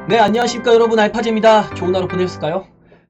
네, 안녕하십니까 여러분, 알파즈입니다. 좋은 하루 보내셨을까요?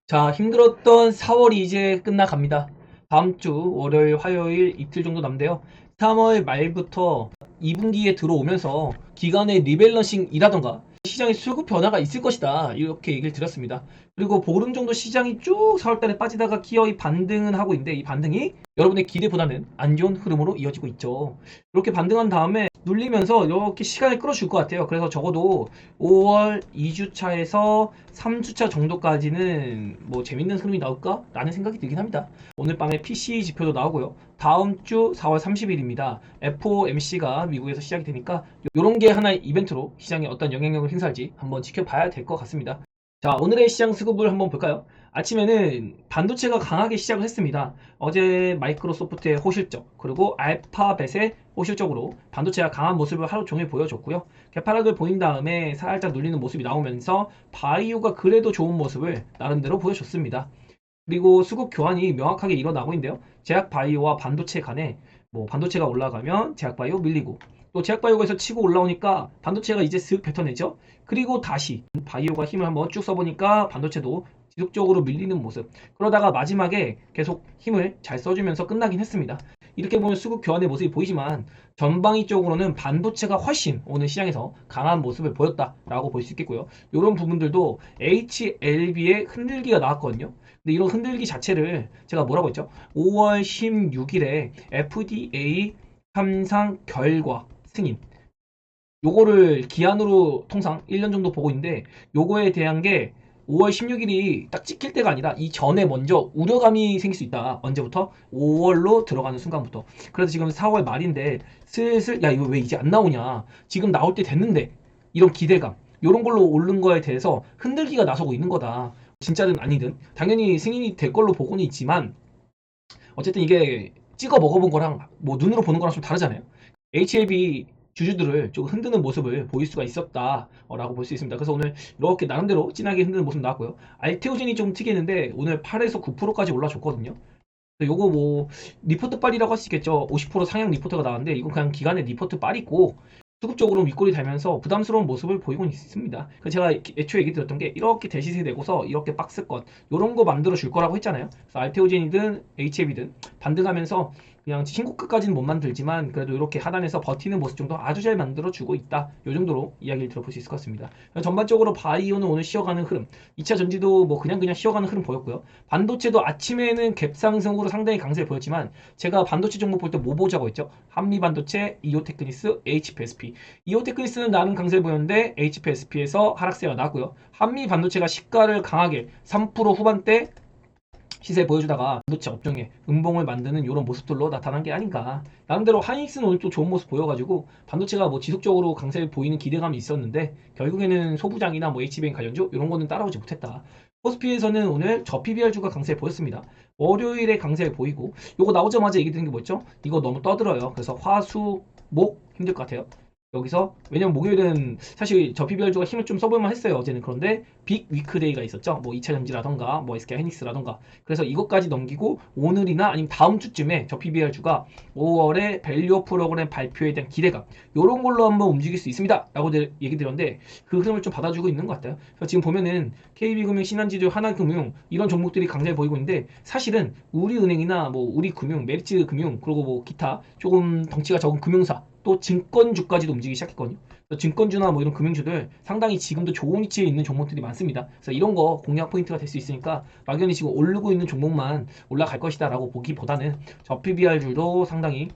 자, 힘들었던 4월이 이제 끝나갑니다. 다음 주 월요일, 화요일 이틀 정도 남는데요. 3월 말부터 2분기에 들어오면서 기간의 리밸런싱이라던가 시장의 수급 변화가 있을 것이다, 이렇게 얘기를 드렸습니다. 그리고 보름 정도 시장이 쭉 4월달에 빠지다가 기어이 반등은 하고 있는데, 이 반등이 여러분의 기대보다는 안 좋은 흐름으로 이어지고 있죠. 이렇게 반등한 다음에 눌리면서 이렇게 시간을 끌어줄 것 같아요. 그래서 적어도 5월 2주차에서 3주차 정도까지는 뭐 재밌는 흐름이 나올까? 라는 생각이 들긴 합니다. 오늘 밤에 PCE 지표도 나오고요. 다음 주 4월 30일입니다. FOMC가 미국에서 시작이 되니까 이런 게 하나의 이벤트로 시장에 어떤 영향력을 행사할지 한번 지켜봐야 될 것 같습니다. 자, 오늘의 시장 수급을 한번 볼까요? 아침에는 반도체가 강하게 시작을 했습니다. 어제 마이크로소프트의 호실적, 그리고 알파벳의 호실적으로 반도체가 강한 모습을 하루 종일 보여줬고요. 개파락을 보인 다음에 살짝 눌리는 모습이 나오면서 바이오가 그래도 좋은 모습을 나름대로 보여줬습니다. 그리고 수급 교환이 명확하게 일어나고 있는데요. 제약 바이오와 반도체 간에 뭐 반도체가 올라가면 제약 바이오 밀리고, 또 제약 바이오에서 치고 올라오니까 반도체가 이제 슥 뱉어내죠. 그리고 다시 바이오가 힘을 한번 쭉 써보니까 반도체도 지속적으로 밀리는 모습. 그러다가 마지막에 계속 힘을 잘 써주면서 끝나긴 했습니다. 이렇게 보면 수급 교환의 모습이 보이지만 전방위적으로는 반도체가 훨씬 오늘 시장에서 강한 모습을 보였다라고 볼 수 있겠고요. 이런 부분들도 HLB의 흔들기가 나왔거든요. 근데 이런 흔들기 자체를 제가 뭐라고 했죠? 5월 16일에 FDA 협상 결과 승인, 요거를 기한으로 통상 1년 정도 보고 있는데, 요거에 대한 게 5월 16일이 딱 찍힐 때가 아니라 이 전에 먼저 우려감이 생길 수 있다. 언제부터? 5월로 들어가는 순간부터. 그래서 지금 4월 말인데 슬슬 야, 이거 왜 이제 안 나오냐, 지금 나올 때 됐는데, 이런 기대감, 요런 걸로 오른 거에 대해서 흔들기가 나서고 있는 거다. 진짜든 아니든 당연히 승인이 될 걸로 보고는 있지만, 어쨌든 이게 찍어 먹어본 거랑 뭐 눈으로 보는 거랑 좀 다르잖아요. HLB 주주들을 좀 흔드는 모습을 보일 수가 있었다라고 볼 수 있습니다. 그래서 오늘 이렇게 나름대로 진하게 흔드는 모습 나왔고요. 알테오젠이 좀 특이했는데 오늘 8에서 9%까지 올라줬거든요. 요거 뭐 리포트 빨이라고 할 수 있겠죠. 50% 상향 리포트가 나왔는데 이건 그냥 기간의 리포트 빨이고, 수급적으로 윗골이 달면서 부담스러운 모습을 보이고 있습니다. 그래서 제가 애초에 얘기 드렸던 게, 이렇게 대시세 내고서 이렇게 박스권 요런 거 만들어 줄 거라고 했잖아요. 그래서 알테오젠이든 HF이든 반등하면서 그냥 신고가까지는 못 만들지만 그래도 이렇게 하단에서 버티는 모습 정도 아주 잘 만들어 주고 있다. 요 정도로 이야기를 들어볼 수 있을 것 같습니다. 전반적으로 바이오는 오늘 쉬어가는 흐름, 2차 전지도 뭐 그냥 쉬어가는 흐름 보였고요. 반도체도 아침에는 갭 상승으로 상당히 강세를 보였지만, 제가 반도체 종목 볼 때 뭐 보자고 했죠? 한미반도체, 이오테크니스, HPSP. 이오테크니스는 나름 강세를 보였는데 HPSP에서 하락세가 나고요. 한미반도체가 시가를 강하게 3% 후반대 시세 보여주다가 반도체 업종에 음봉을 만드는 이런 모습들로 나타난 게 아닌가. 나름대로 하이닉스는 오늘 또 좋은 모습 보여가지고 반도체가 뭐 지속적으로 강세를 보이는 기대감이 있었는데, 결국에는 소부장이나 뭐 HBM 관련주 이런 거는 따라오지 못했다. 코스피에서는 오늘 저 PBR주가 강세를 보였습니다. 월요일에 강세를 보이고, 요거 나오자마자 얘기 드린 게 뭐였죠? 이거 너무 떠들어요. 그래서 화, 수, 목 힘들 것 같아요. 여기서 왜냐면 목요일은 사실 저 PBR주가 힘을 좀 써볼만 했어요, 어제는. 그런데 빅 위크데이가 있었죠. 뭐 2차 전지라던가 뭐 SK 하이닉스라던가. 그래서 이것까지 넘기고 오늘이나 아니면 다음 주쯤에 저 PBR주가 5월에 밸류 프로그램 발표에 대한 기대감, 요런 걸로 한번 움직일 수 있습니다 라고 얘기 드렸는데, 그 흐름을 좀 받아주고 있는 것 같아요. 그래서 지금 보면은 KB금융, 신한지주, 하나금융 이런 종목들이 강세를 보이고 있는데, 사실은 우리은행이나 뭐 우리금융, 메리츠금융, 그리고 뭐 기타 조금 덩치가 적은 금융사, 또 증권주까지도 움직이기 시작했거든요. 증권주나 뭐 이런 금융주들 상당히 지금도 좋은 위치에 있는 종목들이 많습니다. 그래서 이런 거 공략 포인트가 될 수 있으니까, 막연히 지금 오르고 있는 종목만 올라갈 것이다 라고 보기보다는 저 PBR주도 상당히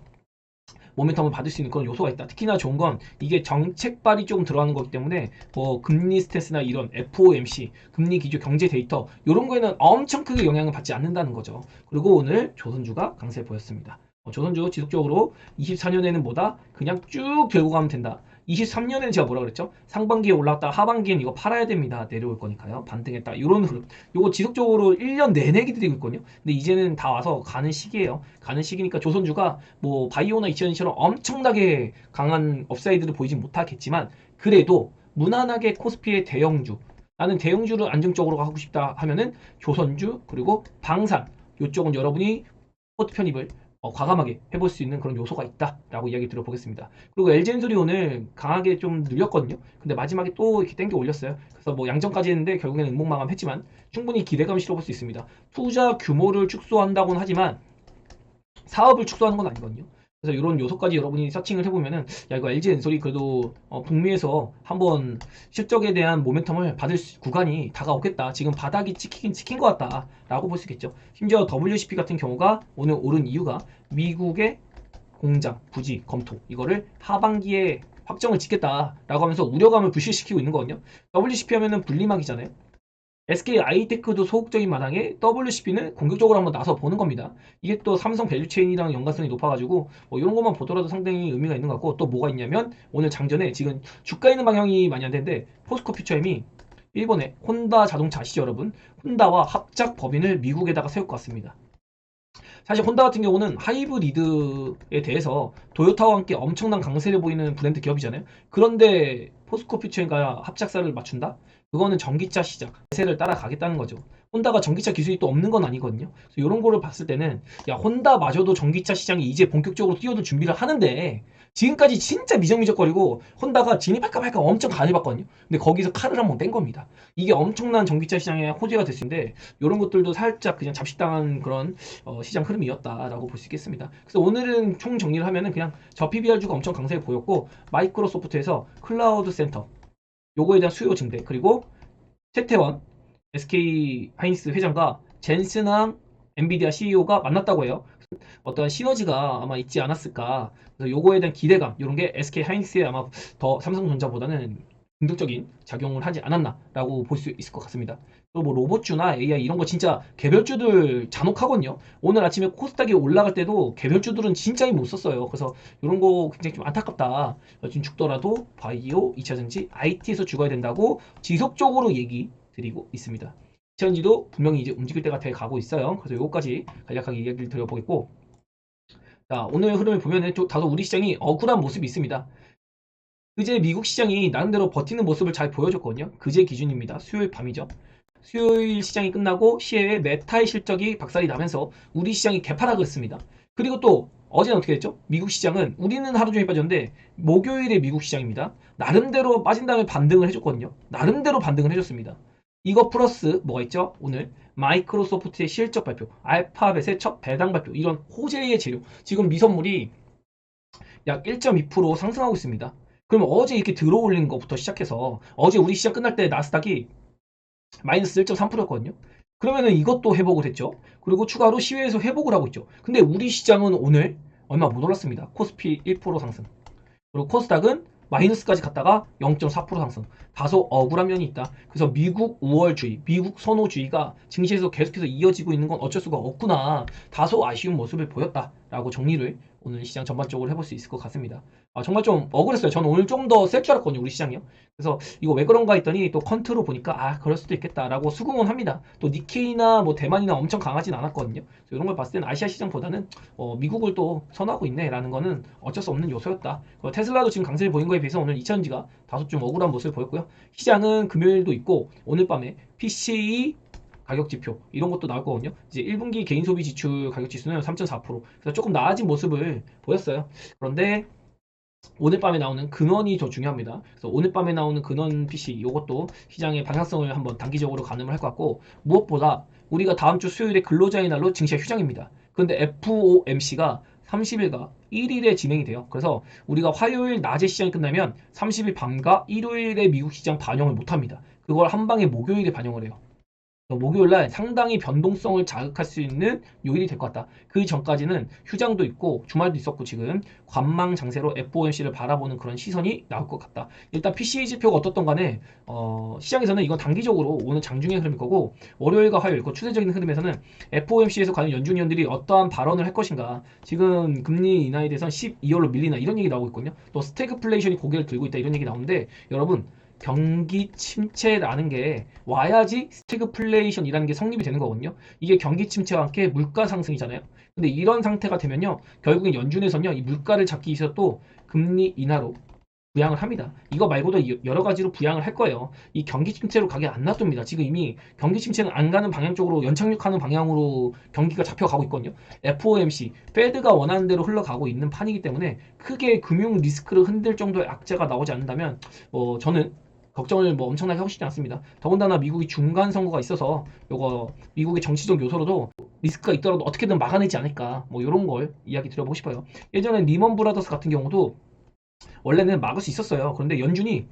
모멘텀을 받을 수 있는 그런 요소가 있다. 특히나 좋은 건 이게 정책발이 조금 들어가는 거기 때문에, 뭐 금리 스탠스나 이런 FOMC, 금리 기조 경제 데이터 이런 거에는 엄청 크게 영향을 받지 않는다는 거죠. 그리고 오늘 조선주가 강세 보였습니다. 조선주 지속적으로 24년에는 뭐다? 그냥 쭉 들고 가면 된다. 23년에는 제가 뭐라 그랬죠? 상반기에 올라왔다가 하반기엔 이거 팔아야 됩니다. 내려올 거니까요. 반등했다. 이런 흐름. 요거 지속적으로 1년 내내 기다리고 있거든요. 근데 이제는 다 와서 가는 시기예요. 가는 시기니까 조선주가 뭐 바이오나 이천처럼 엄청나게 강한 업사이드를 보이진 못하겠지만, 그래도 무난하게 코스피의 대형주, 나는 대형주를 안정적으로 가고 싶다 하면은 조선주, 그리고 방산, 요쪽은 여러분이 포트 편입을 과감하게 해볼 수 있는 그런 요소가 있다라고 이야기 들어보겠습니다. 그리고 LG엔솔이 오늘 강하게 좀 늘렸거든요. 근데 마지막에 또 이렇게 땡겨 올렸어요. 그래서 뭐 양전까지 했는데 결국에는 응봉마감했지만 충분히 기대감을 실어볼 수 있습니다. 투자 규모를 축소한다고는 하지만 사업을 축소하는 건 아니거든요. 그래서 이런 요소까지 여러분이 서칭을 해보면은 야 이거 LG 엔솔이 그래도 북미에서 한번 실적에 대한 모멘텀을 받을 구간이 다가오겠다. 지금 바닥이 찍힌 것 같다 라고 볼 수 있겠죠. 심지어 WCP 같은 경우가 오늘 오른 이유가 미국의 공장 부지 검토 이거를 하반기에 확정을 짓겠다라고 하면서 우려감을 불식시키고 있는 거거든요. WCP 하면은 분리막이잖아요. SK 아이테크도 소극적인 마당에 WCP는 공격적으로 한번 나서 보는 겁니다. 이게 또 삼성 밸류체인이랑 연관성이 높아가지고 뭐 이런 것만 보더라도 상당히 의미가 있는 것 같고, 또 뭐가 있냐면 오늘 장전에 지금 주가 있는 방향이 많이 안 되는데 포스코 퓨처엠이 일본의 혼다 자동차 아시죠 여러분? 혼다와 합작 법인을 미국에다가 세울 것 같습니다. 사실 혼다 같은 경우는 하이브리드에 대해서 도요타와 함께 엄청난 강세를 보이는 브랜드 기업이잖아요. 그런데 포스코 퓨처엠과 합작사를 맞춘다? 그거는 전기차 시장 대세를 따라가겠다는 거죠. 혼다가 전기차 기술이 또 없는 건 아니거든요. 그래서 이런 거를 봤을 때는 야 혼다마저도 전기차 시장이 이제 본격적으로 뛰어들 준비를 하는데 지금까지 진짜 미적미적거리고 혼다가 진입할까 말까 엄청 간해봤거든요. 근데 거기서 칼을 한번 뺀 겁니다. 이게 엄청난 전기차 시장의 호재가 될 수 있는데 이런 것들도 살짝 그냥 잡식당한 그런 시장 흐름이었다라고 볼 수 있겠습니다. 그래서 오늘은 총 정리를 하면은 그냥 저 PBR주가 엄청 강세를 보였고 마이크로소프트에서 클라우드 센터 요거에 대한 수요 증대, 그리고 최태원 SK 하이닉스 회장과 젠슨왕 엔비디아 CEO가 만났다고 해요. 어떤 시너지가 아마 있지 않았을까. 그래서 요거에 대한 기대감, 이런 게 SK 하이닉스에 아마 더 삼성전자보다는 긍정적인 작용을 하지 않았나라고 볼 수 있을 것 같습니다. 또 뭐 로봇주나 AI 이런 거 진짜 개별주들 잔혹하거든요. 오늘 아침에 코스닥이 올라갈 때도 개별주들은 진짜 힘 못 썼어요. 그래서 이런 거 굉장히 좀 안타깝다. 지금 죽더라도 바이오, 2차전지, IT에서 죽어야 된다고 지속적으로 얘기 드리고 있습니다. 2차전지도 분명히 이제 움직일 때가 돼 가고 있어요. 그래서 요거까지 간략하게 이야기를 드려보겠고, 자 오늘 흐름을 보면은 좀 다소 우리 시장이 억울한 모습이 있습니다. 그제 미국 시장이 나름대로 버티는 모습을 잘 보여줬거든요. 그제 기준입니다. 수요일 밤이죠. 수요일 시장이 끝나고 시외의 메타의 실적이 박살이 나면서 우리 시장이 개파락을 했습니다. 그리고 또 어제는 어떻게 됐죠? 미국 시장은 우리는 하루 종일 빠졌는데 목요일에 미국 시장입니다. 나름대로 빠진 다음에 반등을 해줬거든요. 나름대로 반등을 해줬습니다. 이거 플러스 뭐가 있죠? 오늘 마이크로소프트의 실적 발표, 알파벳의 첫 배당 발표, 이런 호재의 재료. 지금 미선물이 약 1.2% 상승하고 있습니다. 그러면 어제 이렇게 들어올린 것부터 시작해서 어제 우리 시장 끝날 때 나스닥이 마이너스 1.3%였거든요. 그러면은 이것도 회복을 했죠. 그리고 추가로 시외에서 회복을 하고 있죠. 근데 우리 시장은 오늘 얼마 못 올랐습니다. 코스피 1% 상승. 그리고 코스닥은 마이너스까지 갔다가 0.4% 상승. 다소 억울한 면이 있다. 그래서 미국 우월주의, 미국 선호주의가 증시에서 계속해서 이어지고 있는 건 어쩔 수가 없구나. 다소 아쉬운 모습을 보였다라고 정리를 오늘 시장 전반적으로 해볼 수 있을 것 같습니다. 정말 좀 억울했어요. 저는 오늘 좀 더 셀 줄 알았거든요, 우리 시장이요. 그래서 이거 왜 그런가 했더니 또 컨트로 보니까 그럴 수도 있겠다라고 수긍은 합니다. 또 니케이나 뭐 대만이나 엄청 강하진 않았거든요. 그래서 이런 걸 봤을 때는 아시아 시장보다는 미국을 또 선호하고 있네라는 거는 어쩔 수 없는 요소였다. 테슬라도 지금 강세를 보인 거에 비해서 오늘 2차전지가 다소 좀 억울한 모습을 보였고요. 시장은 금요일도 있고 오늘 밤에 PCE 가격 지표 이런 것도 나올 거거든요. 이제 1분기 개인 소비 지출 가격 지수는 3.4%. 그래서 조금 나아진 모습을 보였어요. 그런데 오늘 밤에 나오는 근원이 더 중요합니다. 그래서 오늘 밤에 나오는 근원 PC 이것도 시장의 방향성을 한번 단기적으로 가늠을 할 것 같고, 무엇보다 우리가 다음 주 수요일에 근로자의 날로 증시가 휴장입니다. 그런데 FOMC가 30일과 1일에 진행이 돼요. 그래서 우리가 화요일 낮에 시장이 끝나면 30일 밤과 일요일에 미국 시장 반영을 못합니다. 그걸 한 방에 목요일에 반영을 해요. 목요일날 상당히 변동성을 자극할 수 있는 요일이 될 것 같다. 그 전까지는 휴장도 있고 주말도 있었고 지금 관망 장세로 FOMC를 바라보는 그런 시선이 나올 것 같다. 일단 PCE 지표가 어떻던 간에 시장에서는 이건 단기적으로 오는 장중의 흐름일 거고, 월요일과 화요일 그 추세적인 흐름에서는 FOMC에서 과연 연준 위원들이 어떠한 발언을 할 것인가. 지금 금리 인하에 대해서는 12월로 밀리나 이런 얘기 나오고 있거든요. 또 스태그플레이션이 고개를 들고 있다 이런 얘기 나오는데, 여러분 경기 침체라는 게 와야지 스태그플레이션이라는 게 성립이 되는 거거든요. 이게 경기 침체와 함께 물가 상승이잖아요. 근데 이런 상태가 되면요, 결국엔 연준에서는요 이 물가를 잡기 위해서 또 금리 인하로 부양을 합니다. 이거 말고도 여러 가지로 부양을 할 거예요. 이 경기 침체로 가게 안 놔둡니다. 지금 이미 경기 침체는 안 가는 방향 쪽으로 연착륙하는 방향으로 경기가 잡혀가고 있거든요. FOMC, 페드가 원하는 대로 흘러가고 있는 판이기 때문에 크게 금융 리스크를 흔들 정도의 악재가 나오지 않는다면 저는 걱정을 엄청나게 하고 싶지 않습니다. 더군다나 미국이 중간 선거가 있어서 요거 미국의 정치적 요소로도 리스크가 있더라도 어떻게든 막아내지 않을까 이런 걸 이야기 드려보고 싶어요. 예전에 리먼 브라더스 같은 경우도 원래는 막을 수 있었어요. 그런데 연준이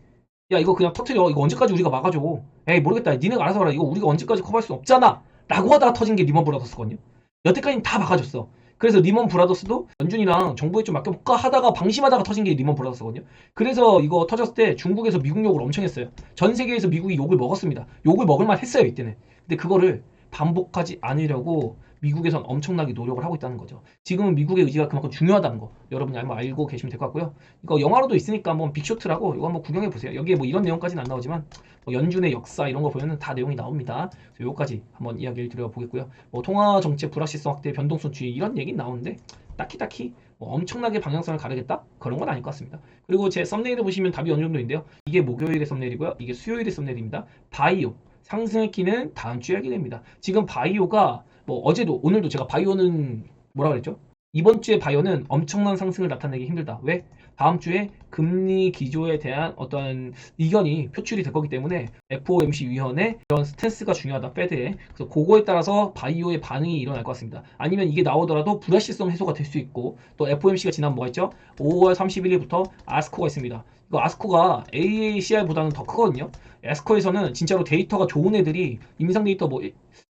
야 이거 그냥 터트려. 이거 언제까지 우리가 막아줘. 에이 모르겠다. 니네가 알아서 하라. 이거 우리가 언제까지 커버할 수 없잖아. 라고 하다가 터진 게 리먼 브라더스거든요. 여태까지는 다 막아줬어. 그래서 리먼 브라더스도 연준이랑 정부에 좀 맡겨볼까 하다가 방심하다가 터진 게 리먼 브라더스거든요. 그래서 이거 터졌을 때 중국에서 미국 욕을 엄청 했어요. 전 세계에서 미국이 욕을 먹었습니다. 욕을 먹을만 했어요 이때는. 근데 그거를 반복하지 않으려고 미국에선 엄청나게 노력을 하고 있다는 거죠. 지금은 미국의 의지가 그만큼 중요하다는 거 여러분이 한번 알고 계시면 될 것 같고요. 이거 영화로도 있으니까 한번 빅쇼트라고 이거 한번 구경해 보세요. 여기에 이런 내용까지는 안 나오지만 연준의 역사 이런 거 보면은 다 내용이 나옵니다. 그래서 요거까지 한번 이야기를 드려보겠고요. 통화 정책 불확실성 확대, 변동성 주의 이런 얘기는 나오는데 딱히 엄청나게 방향성을 가르겠다? 그런 건 아닐 것 같습니다. 그리고 제 썸네일을 보시면 답이 어느 정도인데요. 이게 목요일의 썸네일이고요. 이게 수요일의 썸네일입니다. 바이오 상승의 키는 다음 주에 하게 됩니다. 지금 바이오가 어제도 오늘도 제가 바이오는 뭐라 그랬죠? 이번 주에 바이오는 엄청난 상승을 나타내기 힘들다. 왜? 다음 주에 금리 기조에 대한 어떤 의견이 표출이 될 거기 때문에 FOMC 위원회 이런 스탠스가 중요하다. 페드에. 그래서 그거에 따라서 바이오의 반응이 일어날 것 같습니다. 아니면 이게 나오더라도 불확실성 해소가 될 수 있고 또 FOMC가 지난 뭐가 있죠? 5월 31일부터 아스코가 있습니다. 이거 아스코가 AACR보다는 더 크거든요. 아스코에서는 진짜로 데이터가 좋은 애들이 임상 데이터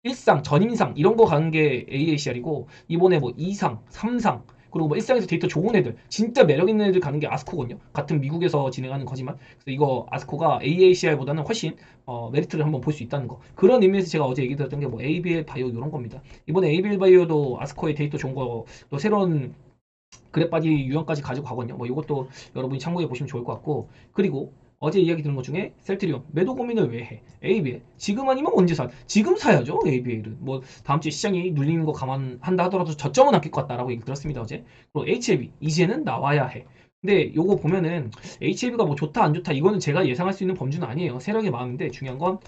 일상, 전임상 이런 거 가는 게 AACR이고 이번에 2상, 3상 그리고 1상에서 데이터 좋은 애들 진짜 매력 있는 애들 가는 게 아스코거든요. 같은 미국에서 진행하는 거지만 그래서 이거 아스코가 AACR보다는 훨씬 메리트를 한번 볼 수 있다는 거 그런 의미에서 제가 어제 얘기 드렸던 게 ABL 바이오 이런 겁니다. 이번에 ABL 바이오도 아스코의 데이터 좋은 거 또 새로운 그래빠디 유형까지 가지고 가거든요. 이것도 여러분이 참고해 보시면 좋을 것 같고 그리고 어제 이야기 들은 것 중에 셀트리온 매도 고민을 왜 해? ABL 지금 아니면 언제 사? 지금 사야죠. ABL은 다음 주에 시장이 눌리는 거 감안한다 하더라도 저점은 안 낄 것 같다라고 얘기 들었습니다 어제. 그리고 HLB 이제는 나와야 해. 근데 요거 보면은 HLB가 좋다 안 좋다 이거는 제가 예상할 수 있는 범주는 아니에요. 세력의 마음인데 중요한 건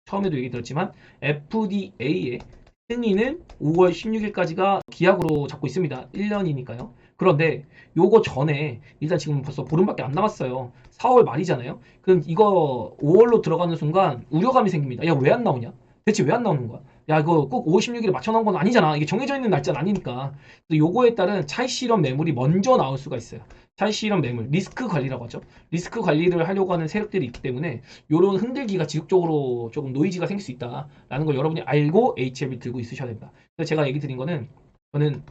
처음에도 얘기 들었지만 FDA의 승인은 5월 16일까지가 기약으로 잡고 있습니다. 1년이니까요. 그런데 요거 전에 일단 지금 벌써 보름밖에 안 남았어요. 4월 말이잖아요. 그럼 이거 5월로 들어가는 순간 우려감이 생깁니다. 야, 왜 안 나오냐? 대체 왜 안 나오는 거야? 야, 이거 꼭 5월 16일에 맞춰 나온 건 아니잖아. 이게 정해져 있는 날짜는 아니니까. 그래서 요거에 따른 차익 실현 매물이 먼저 나올 수가 있어요. 차익 실현 매물, 리스크 관리라고 하죠. 리스크 관리를 하려고 하는 세력들이 있기 때문에 요런 흔들기가 지속적으로 조금 노이즈가 생길 수 있다라는 걸 여러분이 알고 HLB 들고 있으셔야 됩니다. 그래서 제가 얘기 드린 거는 저는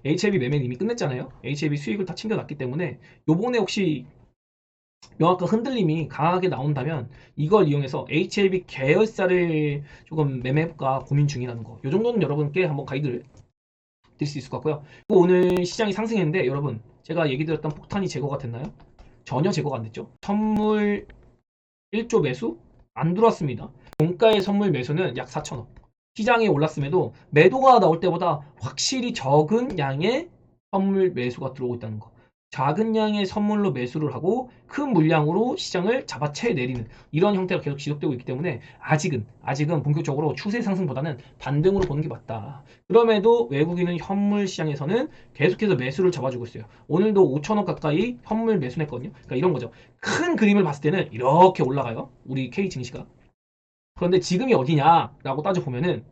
HLB 매매는 이미 끝냈잖아요. HLB 수익을 다 챙겨놨기 때문에 요번에 혹시 명확한 흔들림이 강하게 나온다면 이걸 이용해서 HLB 계열사를 조금 매매해볼까 고민 중이라는 거. 요 정도는 여러분께 한번 가이드를 드릴 수 있을 것 같고요. 그리고 오늘 시장이 상승했는데 여러분 제가 얘기 드렸던 폭탄이 제거가 됐나요? 전혀 제거가 안 됐죠. 선물 1조 매수 안 들어왔습니다. 종가의 선물 매수는 약 4천억. 시장에 올랐음에도 매도가 나올 때보다 확실히 적은 양의 선물 매수가 들어오고 있다는 거. 작은 양의 선물로 매수를 하고 큰 물량으로 시장을 잡아채 내리는 이런 형태가 계속 지속되고 있기 때문에 아직은 본격적으로 추세 상승보다는 반등으로 보는 게 맞다. 그럼에도 외국인은 현물 시장에서는 계속해서 매수를 잡아주고 있어요. 오늘도 5천억 가까이 현물 매수했거든요. 그러니까 이런 거죠. 큰 그림을 봤을 때는 이렇게 올라가요. 우리 K 증시가. 그런데 지금이 어디냐라고 따져보면은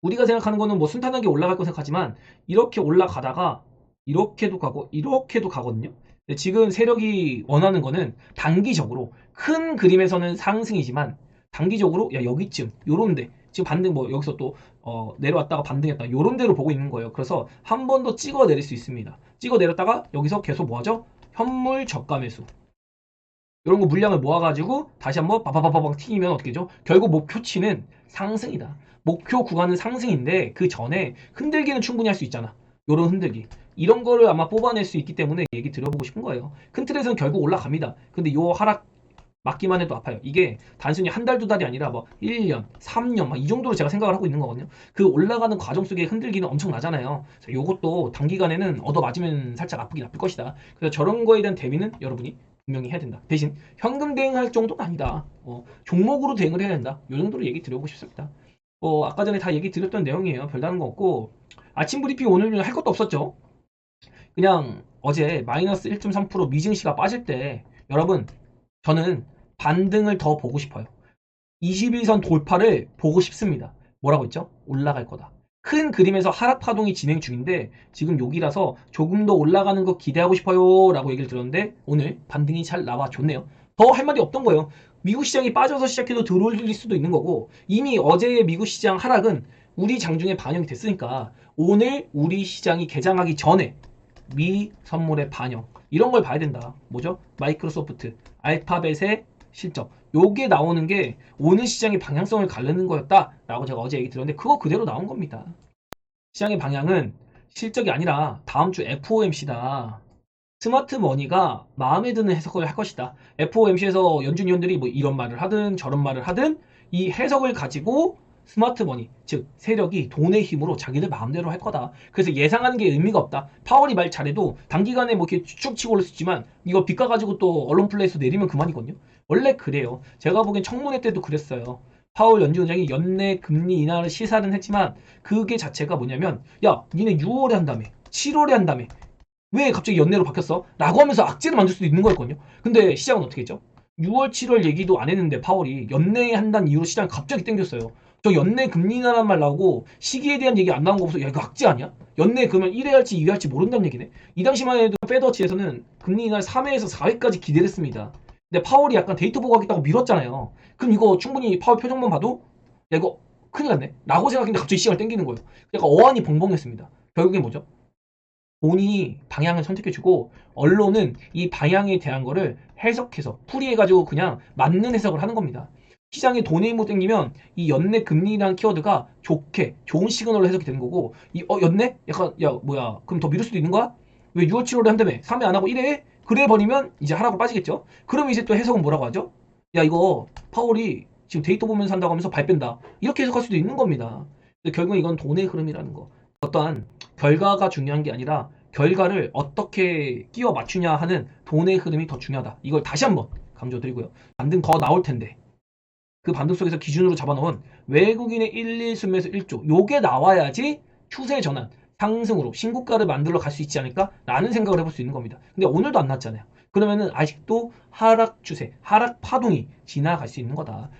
우리가 생각하는 거는 순탄하게 올라갈 거 생각하지만 이렇게 올라가다가 이렇게도 가고 이렇게도 가거든요. 근데 지금 세력이 원하는 거는 단기적으로 큰 그림에서는 상승이지만 단기적으로 야 여기쯤 요런데 지금 반등 여기서 또 내려왔다가 반등했다 요런 데로 보고 있는 거예요. 그래서 한 번 더 찍어 내릴 수 있습니다. 찍어 내렸다가 여기서 계속 뭐하죠? 현물 저가 매수 이런 거 물량을 모아가지고 다시 한번 바바바바박 튀기면 어떻게 되죠? 결국 목표치는 상승이다. 목표 구간은 상승인데 그 전에 흔들기는 충분히 할 수 있잖아. 요런 흔들기. 이런 거를 아마 뽑아낼 수 있기 때문에 얘기 드려보고 싶은 거예요. 큰 틀에서는 결국 올라갑니다. 근데 요 하락 맞기만 해도 아파요. 이게 단순히 한 달, 두 달이 아니라 뭐 1년, 3년 막 이 정도로 제가 생각을 하고 있는 거거든요. 그 올라가는 과정 속에 흔들기는 엄청 나잖아요. 그래서 요것도 단기간에는 얻어맞으면 살짝 아프긴 아플 것이다. 그래서 저런 거에 대한 대비는 여러분이 분명히 해야 된다. 대신 현금 대응할 정도는 아니다. 종목으로 대응을 해야 된다. 요 정도로 얘기 드려보고 싶습니다. 아까 전에 다 얘기 드렸던 내용이에요. 별다른 거 없고 아침 브리핑 오늘은 할 것도 없었죠. 그냥 어제 마이너스 1.3% 미증시가 빠질 때 여러분 저는 반등을 더 보고 싶어요. 21선 돌파를 보고 싶습니다. 뭐라고 했죠? 올라갈 거다. 큰 그림에서 하락 파동이 진행 중인데 지금 여기라서 조금 더 올라가는 거 기대하고 싶어요 라고 얘기를 들었는데 오늘 반등이 잘 나와 줬네요. 더 할 말이 없던 거예요. 미국 시장이 빠져서 시작해도 들어올릴 수도 있는 거고 이미 어제의 미국 시장 하락은 우리 장중에 반영이 됐으니까 오늘 우리 시장이 개장하기 전에 미 선물의 반영 이런 걸 봐야 된다. 뭐죠? 마이크로소프트, 알파벳의 실적 요게 나오는 게 오늘 시장의 방향성을 가르는 거였다라고 제가 어제 얘기 들었는데 그거 그대로 나온 겁니다. 시장의 방향은 실적이 아니라 다음 주 FOMC다. 스마트 머니가 마음에 드는 해석을 할 것이다. FOMC에서 연준 위원들이 뭐 이런 말을 하든 저런 말을 하든 이 해석을 가지고 스마트 머니, 즉 세력이 돈의 힘으로 자기들 마음대로 할 거다. 그래서 예상하는 게 의미가 없다. 파월이 말 잘해도 단기간에 뭐 이렇게 쭉 치고 올릴 수 있지만 이거 빚가 가지고 또 언론 플레이에서 내리면 그만이거든요. 원래 그래요. 제가 보기엔 청문회 때도 그랬어요. 파월 연준의장이 연내 금리 인하를 시사는 했지만 그게 자체가 뭐냐면 야 니네 6월에 한다며 7월에 한다며 왜 갑자기 연내로 바뀌었어? 라고 하면서 악재를 만들 수도 있는 거였거든요. 근데 시장은 어떻게 했죠? 6월, 7월 얘기도 안 했는데 파월이 연내에 한다는 이유로 시장이 갑자기 땡겼어요. 저 연내 금리 인하란 말 나오고 시기에 대한 얘기 안 나온 거 보면서 야 이거 악재 아니야? 연내 그러면 1회 할지 2회 할지 모른다는 얘기네. 이 당시만 해도 페드워치에서는 금리 인하를 3회에서 4회까지 기대를 했습니다. 근데 파월이 약간 데이터 보고 하겠다고 미뤘잖아요. 그럼 이거 충분히 파월 표정만 봐도 야 이거 큰일 났네 라고 생각했는데 갑자기 시장을 땡기는 거예요. 약간 어안이 벙벙했습니다. 결국엔 뭐죠? 본인이 방향을 선택해주고 언론은 이 방향에 대한 거를 해석해서 풀이해가지고 그냥 맞는 해석을 하는 겁니다. 시장에 돈의 힘으로 땡기면 이 연내 금리라는 키워드가 좋게 좋은 시그널로 해석이 되는 거고 연내? 약간 야 뭐야 그럼 더 미룰 수도 있는 거야? 왜 6월 7월에 한다며 3회 안 하고 1회? 그래 버리면 이제 하라고 빠지겠죠. 그럼 이제 또 해석은 뭐라고 하죠? 야 이거 파월이 지금 데이터 보면서 한다고 하면서 발 뺀다 이렇게 해석할 수도 있는 겁니다. 결국 이건 돈의 흐름이라는 거. 어떠한 결과가 중요한 게 아니라 결과를 어떻게 끼워 맞추냐 하는 돈의 흐름이 더 중요하다. 이걸 다시 한번 강조드리고요. 반등 더 나올 텐데 그 반등 속에서 기준으로 잡아놓은 외국인의 1, 2순매수 1조 요게 나와야지 추세 전환 상승으로 신고가를 만들어 갈 수 있지 않을까 라는 생각을 해볼 수 있는 겁니다. 근데 오늘도 안 났잖아요. 그러면은 아직도 하락 추세 하락 파동이 지나갈 수 있는 거다.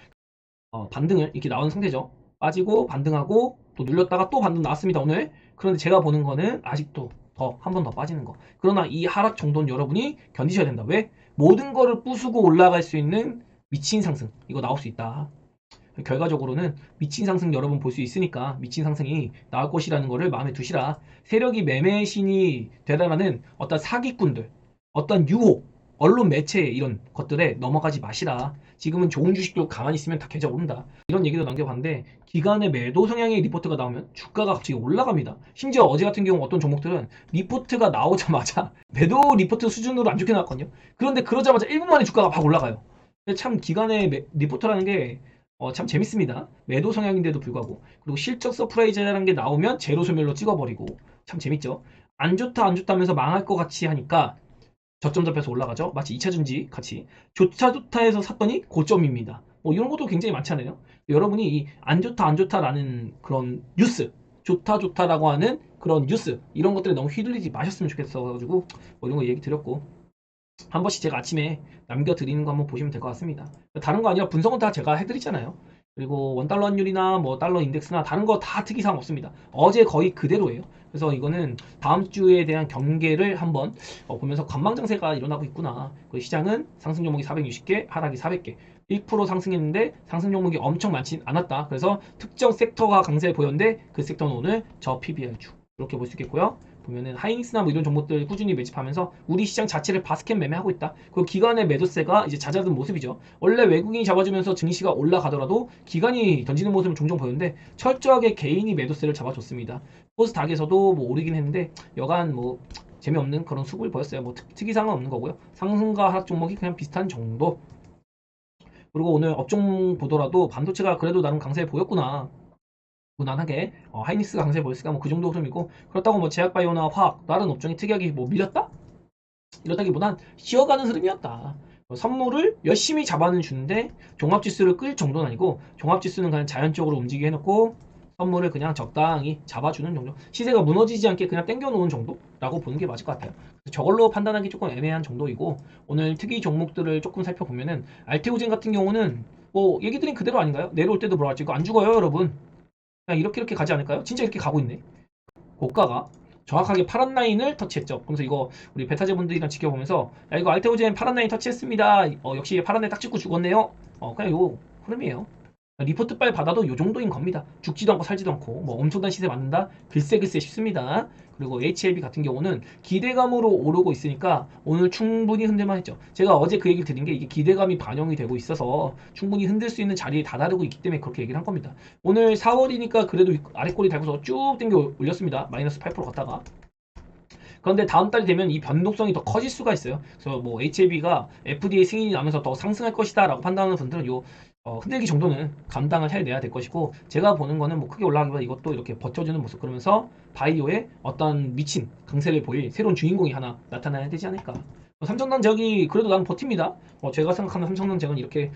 반등을 이렇게 나온 상태죠. 빠지고 반등하고 또 눌렸다가 또 반등 나왔습니다 오늘. 그런데 제가 보는 거는 아직도 더 한 번 더 빠지는 거. 그러나 이 하락 정도는 여러분이 견디셔야 된다. 왜? 모든 거를 부수고 올라갈 수 있는 미친 상승 이거 나올 수 있다. 결과적으로는 미친 상승 여러분 볼 수 있으니까 미친 상승이 나올 것이라는 거를 마음에 두시라. 세력이 매매신이 되다라는 어떤 사기꾼들 어떤 유혹 언론 매체 이런 것들에 넘어가지 마시라. 지금은 좋은 주식도 가만히 있으면 다 계좌 오른다. 이런 얘기도 남겨봤는데 기간의 매도 성향의 리포트가 나오면 주가가 갑자기 올라갑니다. 심지어 어제 같은 경우 어떤 종목들은 리포트가 나오자마자 매도 리포트 수준으로 안 좋게 나왔거든요. 그런데 그러자마자 1분 만에 주가가 막 올라가요. 참 기간의 리포트라는 게 참 재밌습니다. 매도 성향인데도 불구하고 그리고 실적 서프라이즈라는 게 나오면 제로 소멸로 찍어버리고 참 재밌죠. 안 좋다 안 좋다면서 망할 것 같이 하니까 저점 잡혀서 올라가죠. 마치 2차전지 같이 좋다 좋다 해서 샀더니 고점입니다. 이런 것도 굉장히 많잖아요. 여러분이 이 안 좋다 안 좋다라는 그런 뉴스 좋다 좋다라고 하는 그런 뉴스 이런 것들에 너무 휘둘리지 마셨으면 좋겠어가지고 이런 거 얘기 드렸고 한 번씩 제가 아침에 남겨드리는 거 한번 보시면 될 것 같습니다. 다른 거 아니라 분석은 다 제가 해드리잖아요. 그리고 원달러 환율이나 뭐 달러 인덱스나 다른 거 다 특이사항 없습니다. 어제 거의 그대로예요. 그래서 이거는 다음 주에 대한 경계를 한번 보면서 관망장세가 일어나고 있구나. 그 시장은 상승 종목이 460개, 하락이 400개. 1% 상승했는데 상승 종목이 엄청 많진 않았다. 그래서 특정 섹터가 강세 보였는데 그 섹터는 오늘 저 PBR주 이렇게 볼 수 있겠고요. 보면은 하이닉스나 뭐 이런 종목들 꾸준히 매집하면서 우리 시장 자체를 바스켓 매매하고 있다. 그 기관의 매도세가 이제 잦아든 모습이죠. 원래 외국인이 잡아주면서 증시가 올라가더라도 기관이 던지는 모습을 종종 보였는데 철저하게 개인이 매도세를 잡아줬습니다. 코스닥에서도 뭐 오르긴 했는데 여간 뭐 재미없는 그런 수급을 보였어요. 뭐 특이사항은 없는 거고요. 상승과 하락 종목이 그냥 비슷한 정도. 그리고 오늘 업종 보더라도 반도체가 그래도 나름 강세 보였구나. 무난하게 하이닉스가 강세 보였으니까 뭐 그 정도 흐름이고, 그렇다고 뭐 제약바이오나 화학 다른 업종이 특이하게 뭐 밀렸다? 이렇다기보단 쉬어가는 흐름이었다. 선물을 열심히 잡아는 주는데 종합지수를 끌 정도는 아니고, 종합지수는 그냥 자연적으로 움직이게 해놓고 선물을 그냥 적당히 잡아주는 정도, 시세가 무너지지 않게 그냥 땡겨놓은 정도라고 보는 게 맞을 것 같아요. 저걸로 판단하기 조금 애매한 정도이고, 오늘 특이 종목들을 조금 살펴보면은 알테오젠 같은 경우는 뭐 얘기 드린 그대로 아닌가요? 내려올 때도 뭐라 할지 이거 안 죽어요 여러분. 그냥 이렇게 가지 않을까요? 진짜 이렇게 가고 있네. 고가가 정확하게 파란 라인을 터치했죠. 그래서 이거 우리 베타제 분들이랑 지켜보면서, 야 이거 알테오젠 파란 라인 터치했습니다. 역시 파란 라인 딱 찍고 죽었네요. 그냥 요 흐름이에요. 리포트 빨 받아도 요 정도인 겁니다. 죽지도 않고 살지도 않고 뭐 엄청난 시세 맞는다? 글쎄 싶습니다. 그리고 HLB 같은 경우는 기대감으로 오르고 있으니까 오늘 충분히 흔들만 했죠. 제가 어제 그 얘기를 드린 게 이게 기대감이 반영이 되고 있어서 충분히 흔들 수 있는 자리에 다다르고 있기 때문에 그렇게 얘기를 한 겁니다. 오늘 4월이니까 그래도 아래꼬리 달고서 쭉 당겨 올렸습니다. 마이너스 8% 갔다가. 그런데 다음 달이 되면 이 변동성이 더 커질 수가 있어요. 그래서 뭐 HLB가 FDA 승인이 나면서 더 상승할 것이다 라고 판단하는 분들은 요 흔들기 정도는 감당을 해내야 될 것이고, 제가 보는 거는 뭐 크게 올라가기보다 이것도 이렇게 버텨주는 모습, 그러면서 바이오에 어떤 미친 강세를 보일 새로운 주인공이 하나 나타나야 되지 않을까. 삼성전자이 그래도 나는 버팁니다. 제가 생각하는 삼성전자는 이렇게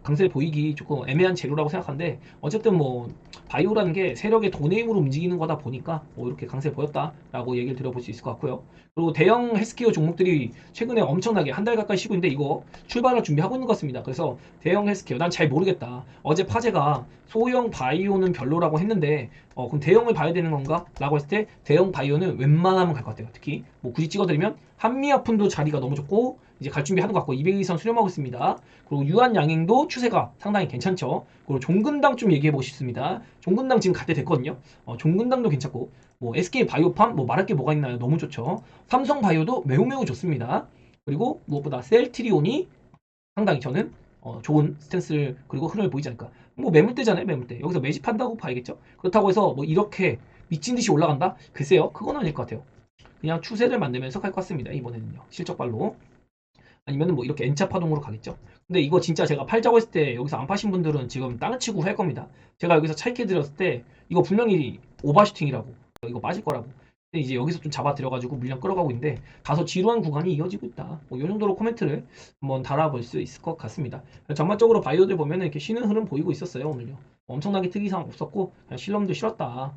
강세 보이기 조금 애매한 재료라고 생각하는데, 어쨌든 뭐 바이오라는 게 세력의 돈의 힘으로 움직이는 거다 보니까 이렇게 강세 보였다라고 얘기를 들어볼 수 있을 것 같고요. 그리고 대형 헬스케어 종목들이 최근에 엄청나게 한 달 가까이 쉬고 있는데 이거 출발을 준비하고 있는 것 같습니다. 그래서 대형 헬스케어 난 잘 모르겠다. 어제 파제가 소형 바이오는 별로라고 했는데 그럼 대형을 봐야 되는 건가? 라고 했을 때 대형 바이오는 웬만하면 갈 것 같아요. 특히 뭐 굳이 찍어드리면 한미아픈도 자리가 너무 좋고 이제 갈 준비 하는 것 같고 200일선 수렴하고 있습니다. 그리고 유한양행도 추세가 상당히 괜찮죠. 그리고 종근당 좀 얘기해 보고 싶습니다. 종근당 지금 갈 때 됐거든요. 종근당도 괜찮고 뭐 SK 바이오팜 뭐 말할 게 뭐가 있나요? 너무 좋죠. 삼성 바이오도 매우 좋습니다. 그리고 무엇보다 셀트리온이 상당히 저는 좋은 스탠스를 그리고 흐름을 보이지 않을까. 뭐 매물대잖아요, 매물대. 여기서 매집한다고 봐야겠죠. 그렇다고 해서 뭐 이렇게 미친 듯이 올라간다? 글쎄요, 그건 아닐 것 같아요. 그냥 추세를 만들면서 갈 것 같습니다. 이번에는요, 실적발로. 아니면은 뭐 이렇게 N차 파동으로 가겠죠. 근데 이거 진짜 제가 팔자고 했을 때 여기서 안 파신 분들은 지금 땅을 치고 할 겁니다. 제가 여기서 차익해 드렸을 때 이거 분명히 오버슈팅이라고, 이거 빠질 거라고. 근데 이제 여기서 좀 잡아들여가지고 물량 끌어가고 있는데 다소 지루한 구간이 이어지고 있다. 뭐 이 정도로 코멘트를 한번 달아볼 수 있을 것 같습니다. 전반적으로 바이오들 보면은 이렇게 쉬는 흐름 보이고 있었어요, 오늘요. 엄청나게 특이사항 없었고 그냥 실럼도 실었다.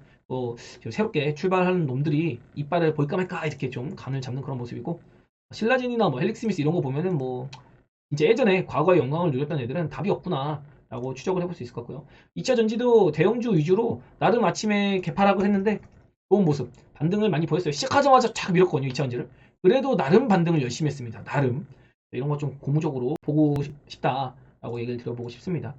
새롭게 출발하는 놈들이 이빨을 볼까 말까 이렇게 좀 간을 잡는 그런 모습이고, 신라진이나 뭐 헬릭스미스 이런 거 보면은 뭐 이제 예전에 과거의 영광을 누렸던 애들은 답이 없구나 라고 추적을 해볼 수 있을 것 같고요. 2차 전지도 대형주 위주로 나름 아침에 개파락을 했는데 좋은 모습, 반등을 많이 보였어요. 시작하자마자 쫙 밀었거든요, 2차 전지를. 그래도 나름 반등을 열심히 했습니다. 나름. 이런 거 좀 고무적으로 보고 싶다라고 얘기를 드려보고 싶습니다.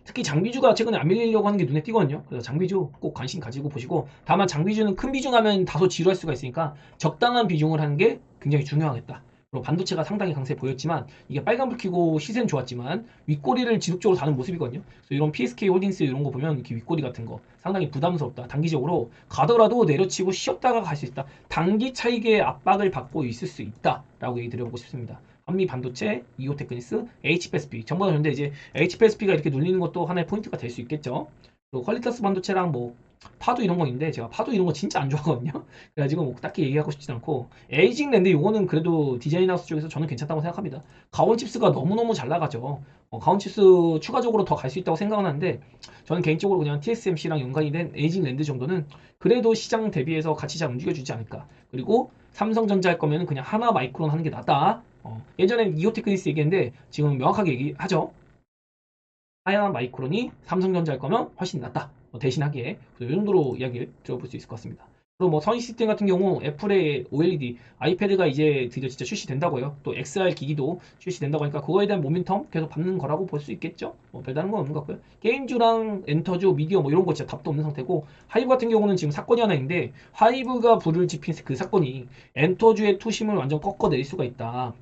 특히 장비주가 최근에 안 밀리려고 하는 게 눈에 띄거든요. 그래서 장비주 꼭 관심 가지고 보시고, 다만 장비주는 큰 비중하면 다소 지루할 수가 있으니까 적당한 비중을 하는 게 굉장히 중요하겠다. 그리고 반도체가 상당히 강세 보였지만 이게 빨간불 켜고 시세는 좋았지만 윗꼬리를 지속적으로 다는 모습이거든요. 그래서 이런 PSK 홀딩스 이런 거 보면 이렇게 윗꼬리 같은 거 상당히 부담스럽다. 단기적으로 가더라도 내려치고 쉬었다가 갈 수 있다. 단기 차익의 압박을 받고 있을 수 있다라고 얘기 드려보고 싶습니다. 한미 반도체, 이오테크니스, HPSP 전부 다 좋은데 이제 HPSP가 이렇게 눌리는 것도 하나의 포인트가 될 수 있겠죠. 그리고 퀄리타스 반도체랑 뭐 파도 이런 거 있는데 제가 파도 이런 거 진짜 안 좋아하거든요. 그래가지고 뭐 딱히 얘기하고 싶진 않고, 에이징 랜드 요거는 그래도 디자인 하우스 쪽에서 저는 괜찮다고 생각합니다. 가온칩스가 너무너무 잘 나가죠. 가온칩스 추가적으로 더 갈 수 있다고 생각은 하는데 저는 개인적으로 그냥 TSMC랑 연관이 된 에이징 랜드 정도는 그래도 시장 대비해서 같이 잘 움직여주지 않을까. 그리고 삼성전자 할 거면 그냥 하나 마이크론 하는 게 낫다. 예전엔 이오테크니스 얘기했는데 지금 명확하게 얘기하죠. 하나 마이크론이 삼성전자 할 거면 훨씬 낫다. 대신하기에. 이 정도로 이야기를 들어볼 수 있을 것 같습니다. 그리고 뭐 선희 시스템 같은 경우 애플의 OLED 아이패드가 이제 드디어 진짜 출시된다고요. 또 XR 기기도 출시된다고 하니까 그거에 대한 모멘텀 계속 받는 거라고 볼 수 있겠죠. 별다른 건 없는 것 같고요. 게임주랑 엔터주, 미디어 뭐 이런 거 진짜 답도 없는 상태고, 하이브 같은 경우는 지금 사건이 하나 있는데 하이브가 불을 지핀 그 사건이 엔터주의 투심을 완전 꺾어낼 수가 있다.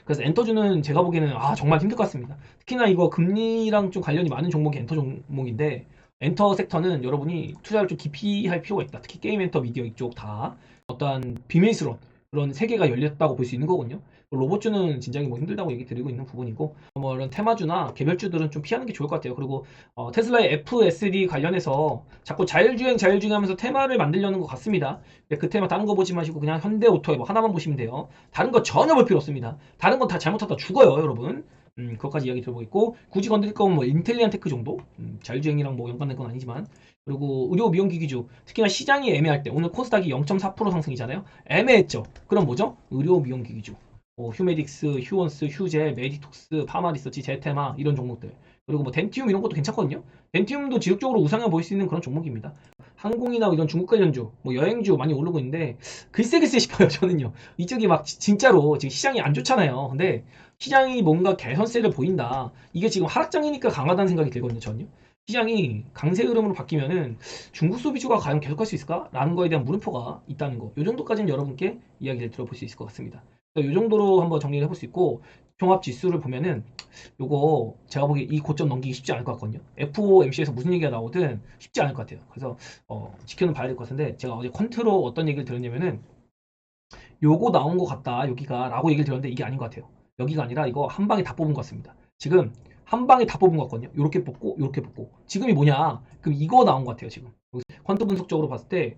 그래서 엔터주는 제가 보기에는 정말 힘들 것 같습니다. 특히나 이거 금리랑 좀 관련이 많은 종목이 엔터 종목인데, 엔터 섹터는 여러분이 투자를 좀 깊이 할 필요가 있다. 특히 게임 엔터 미디어 이쪽 다 어떤 비밀스러운 그런 세계가 열렸다고 볼 수 있는 거거든요. 로봇주는 진작에 뭐 힘들다고 얘기 드리고 있는 부분이고, 뭐 이런 테마주나 개별주들은 좀 피하는 게 좋을 것 같아요. 그리고 테슬라의 FSD 관련해서 자꾸 자율주행 하면서 테마를 만들려는 것 같습니다. 근데 그 테마 다른 거 보지 마시고 그냥 현대오토에 뭐 하나만 보시면 돼요. 다른 거 전혀 볼 필요 없습니다. 다른 건 다 잘못하다 죽어요, 여러분. 그것까지 이야기 들어보고 있고, 굳이 건드릴 거면 뭐 인텔리안 테크 정도? 자율주행이랑 뭐 연관된 건 아니지만. 그리고 의료 미용기기주, 특히나 시장이 애매할 때, 오늘 코스닥이 0.4% 상승이잖아요. 애매했죠. 그럼 뭐죠? 의료 미용기기주. 휴메딕스, 휴원스, 휴제, 메디톡스, 파마리서치, 제테마 이런 종목들. 그리고 뭐 덴티움 이런 것도 괜찮거든요. 덴티움도 지속적으로 우상향 보일 수 있는 그런 종목입니다. 항공이나 이런 중국 관련주, 뭐 여행주 많이 오르고 있는데 글쎄 싶어요. 저는요. 이쪽이 막 진짜로 지금 시장이 안 좋잖아요. 근데 시장이 뭔가 개선세를 보인다. 이게 지금 하락장이니까 강하다는 생각이 들거든요. 저는요. 시장이 강세 흐름으로 바뀌면은 중국 소비주가 과연 계속할 수 있을까? 라는 거에 대한 물음표가 있다는 거. 이 정도까지는 여러분께 이야기를 들어볼 수 있을 것 같습니다. 이 정도로 한번 정리를 해볼 수 있고, 종합 지수를 보면은 요거 제가 보기에 이 고점 넘기기 쉽지 않을 것 같거든요. FOMC에서 무슨 얘기가 나오든 쉽지 않을 것 같아요. 그래서 지켜는 봐야 될 것 같은데, 제가 어제 컨트로 어떤 얘기를 들었냐면은 요거 나온 것 같다 여기가 라고 얘기를 들었는데 이게 아닌 것 같아요. 여기가 아니라 이거 한 방에 다 뽑은 것 같습니다. 지금 한 방에 다 뽑은 것 같거든요. 요렇게 뽑고 요렇게 뽑고 지금이 뭐냐, 그럼 이거 나온 것 같아요. 지금 퀀트 분석적으로 봤을 때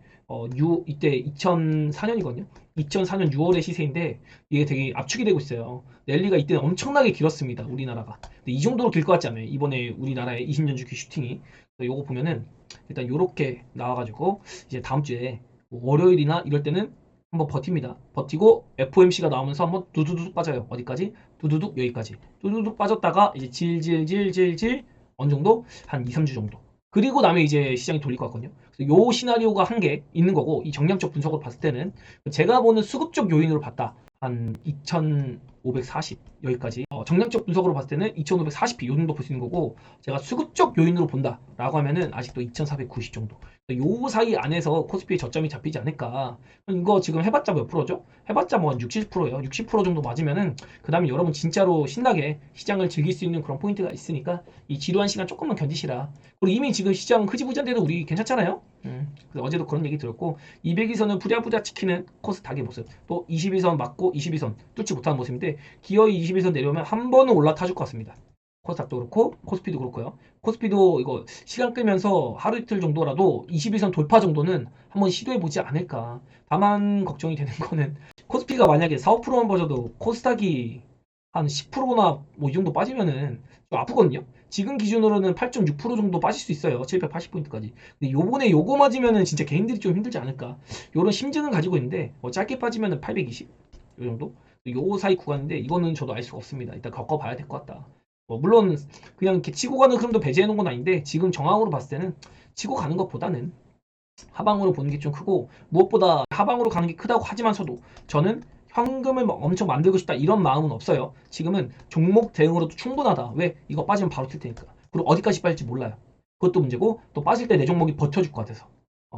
이때 2004년이거든요. 2004년 6월의 시세인데 이게 되게 압축이 되고 있어요. 랠리가 이때는 엄청나게 길었습니다. 우리나라가. 근데 이 정도로 길 것 같지 않아요. 이번에 우리나라의 20년 주기 슈팅이. 요거 보면은 일단 요렇게 나와가지고 이제 다음 주에 월요일이나 이럴 때는 한번 버팁니다. 버티고 FOMC가 나오면서 한번 두두둑 빠져요. 어디까지? 두두둑 여기까지. 두두둑 빠졌다가 이제 질질질질질 어느 정도? 한 2, 3주 정도. 그리고 나면 이제 시장이 돌릴 것 같거든요. 그래서 요 시나리오가 한 개 있는 거고, 이 정량적 분석으로 봤을 때는 제가 보는 수급적 요인으로 봤다. 한 2540 여기까지. 정량적 분석으로 봤을 때는 2540p 요 정도 볼 수 있는 거고, 제가 수급적 요인으로 본다 라고 하면은 아직도 2490 정도. 요 사이 안에서 코스피의 저점이 잡히지 않을까. 이거 지금 해봤자 몇 프로죠? 해봤자 뭐 한 60, 70%예요. 60% 정도 맞으면은 그 다음에 여러분 진짜로 신나게 시장을 즐길 수 있는 그런 포인트가 있으니까 이 지루한 시간 조금만 견디시라. 그리고 이미 지금 시장 흐지부지한데도 우리 괜찮잖아요. 그래서 어제도 그런 얘기 들었고, 200일선을 부랴부랴 지키는 코스닥의 모습, 또 21선 맞고 22선 뚫지 못하는 모습인데, 기어이 21선 내려오면 한 번은 올라타줄 것 같습니다. 코스닥도 그렇고 코스피도 그렇고요. 코스피도 이거 시간 끌면서 하루 이틀 정도라도 21선 돌파 정도는 한번 시도해 보지 않을까. 다만 걱정이 되는 거는 코스피가 만약에 4, 5%만 빠져도 코스닥이 한 10%나 뭐 이 정도 빠지면은 좀 아프거든요. 지금 기준으로는 8.6% 정도 빠질 수 있어요. 780포인트까지. 근데 요번에 요거 맞으면은 진짜 개인들이 좀 힘들지 않을까. 요런 심증은 가지고 있는데 짧게 빠지면은 820? 요 정도? 요 사이 구간인데 이거는 저도 알 수가 없습니다. 일단 겪어봐야 될 것 같다. 물론 그냥 이렇게 치고 가는 흐름도 배제해 놓은 건 아닌데, 지금 정황으로 봤을 때는 치고 가는 것보다는 하방으로 보는 게 좀 크고, 무엇보다 하방으로 가는 게 크다고 하지만서도 저는 현금을 엄청 만들고 싶다 이런 마음은 없어요. 지금은 종목 대응으로도 충분하다. 왜? 이거 빠지면 바로 뛸 테니까. 그리고 어디까지 빠질지 몰라요. 그것도 문제고, 또 빠질 때 내 종목이 버텨줄 것 같아서.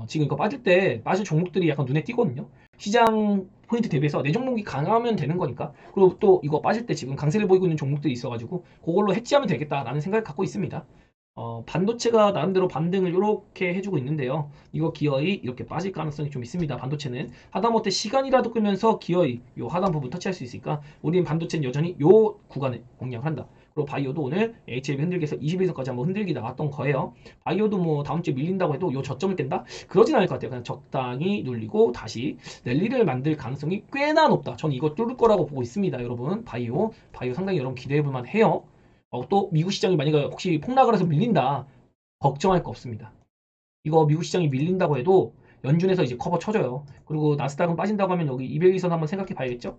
지금 이거 빠질 때 빠질 종목들이 약간 눈에 띄거든요. 시장 포인트 대비해서 내 종목이 강하면 되는 거니까. 그리고 또 이거 빠질 때 지금 강세를 보이고 있는 종목들이 있어가지고 그걸로 해지하면 되겠다라는 생각을 갖고 있습니다. 반도체가 나름대로 반등을 이렇게 해주고 있는데요. 이거 기어이 이렇게 빠질 가능성이 좀 있습니다. 반도체는 하다못해 시간이라도 끄면서 기어이 요 하단 부분 터치할 수 있으니까 우리는 반도체는 여전히 요 구간을 공략을 한다. 그리고 바이오도 오늘 HLB 흔들기 해서 21선까지 한번 흔들기 나왔던 거예요. 바이오도 뭐 다음 주에 밀린다고 해도 요 저점을 깬다? 그러진 않을 것 같아요. 그냥 적당히 눌리고 다시 랠리를 만들 가능성이 꽤나 높다. 저는 이거 뚫을 거라고 보고 있습니다. 여러분, 바이오 상당히 여러분 기대해볼 만해요. 또 미국 시장이 만약에 혹시 폭락을 해서 밀린다, 걱정할 거 없습니다. 이거 미국 시장이 밀린다고 해도 연준에서 이제 커버 쳐줘요. 그리고 나스닥은 빠진다고 하면 여기 200일선 한번 생각해 봐야겠죠?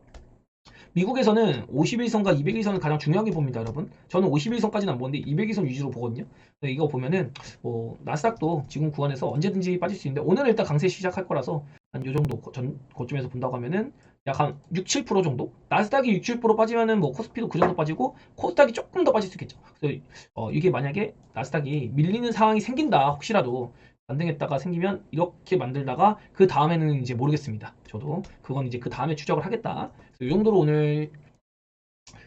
미국에서는 51선과 200일선을 가장 중요하게 봅니다, 여러분. 저는 51선까지는 안 보는데 200일선 위주로 보거든요. 이거 보면은 나스닥도 지금 구간에서 언제든지 빠질 수 있는데, 오늘은 일단 강세 시작할 거라서 한 요 정도 고점에서 본다고 하면은 약 한 6, 7% 정도? 나스닥이 6, 7% 빠지면은 뭐 코스피도 그 정도 빠지고 코스닥이 조금 더 빠질 수 있겠죠. 그래서 이게 만약에 나스닥이 밀리는 상황이 생긴다, 혹시라도 반등했다가 생기면 이렇게 만들다가 그 다음에는 이제 모르겠습니다. 저도 그건 이제 그 다음에 추적을 하겠다. 이 정도로 오늘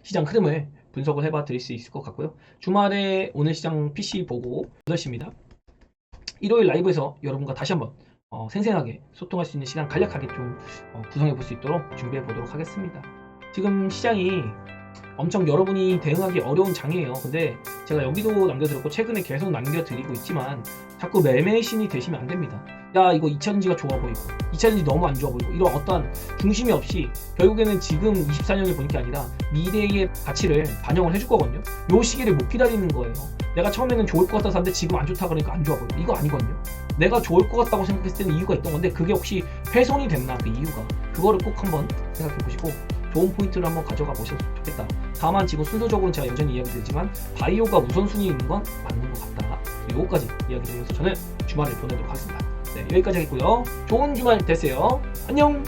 시장 흐름을 분석을 해봐 드릴 수 있을 것 같고요. 주말에 오늘 시장 PC 보고 8시입니다. 일요일 라이브에서 여러분과 다시 한번 생생하게 소통할 수 있는 시간 간략하게 좀 구성해 볼 수 있도록 준비해 보도록 하겠습니다. 지금 시장이 엄청 여러분이 대응하기 어려운 장이에요. 근데 제가 여기도 남겨드렸고 최근에 계속 남겨드리고 있지만 자꾸 매매신이 되시면 안 됩니다. 야 이거 2차전지가 좋아 보이고 2차전지 너무 안 좋아 보이고 이런 어떠한 중심이 없이 결국에는 지금 24년을 보는 게 아니라 미래의 가치를 반영을 해줄 거거든요. 요 시기를 못 기다리는 거예요. 내가 처음에는 좋을 것 같아서 샀는데 지금 안 좋다 그러니까 안 좋아 보여. 이거 아니거든요. 내가 좋을 것 같다고 생각했을 때는 이유가 있던 건데 그게 혹시 훼손이 됐나 그 이유가 그거를 꼭 한번 생각해 보시고 좋은 포인트를 한번 가져가 보셔도 좋겠다. 다만 지금 순서적으로는 제가 여전히 이야기 드리지만 바이오가 우선순위에 있는 건 맞는 것 같다. 요거까지 이야기 드리면서 저는 주말을 보내도록 하겠습니다. 네, 여기까지 하겠고요. 좋은 주말 되세요. 안녕.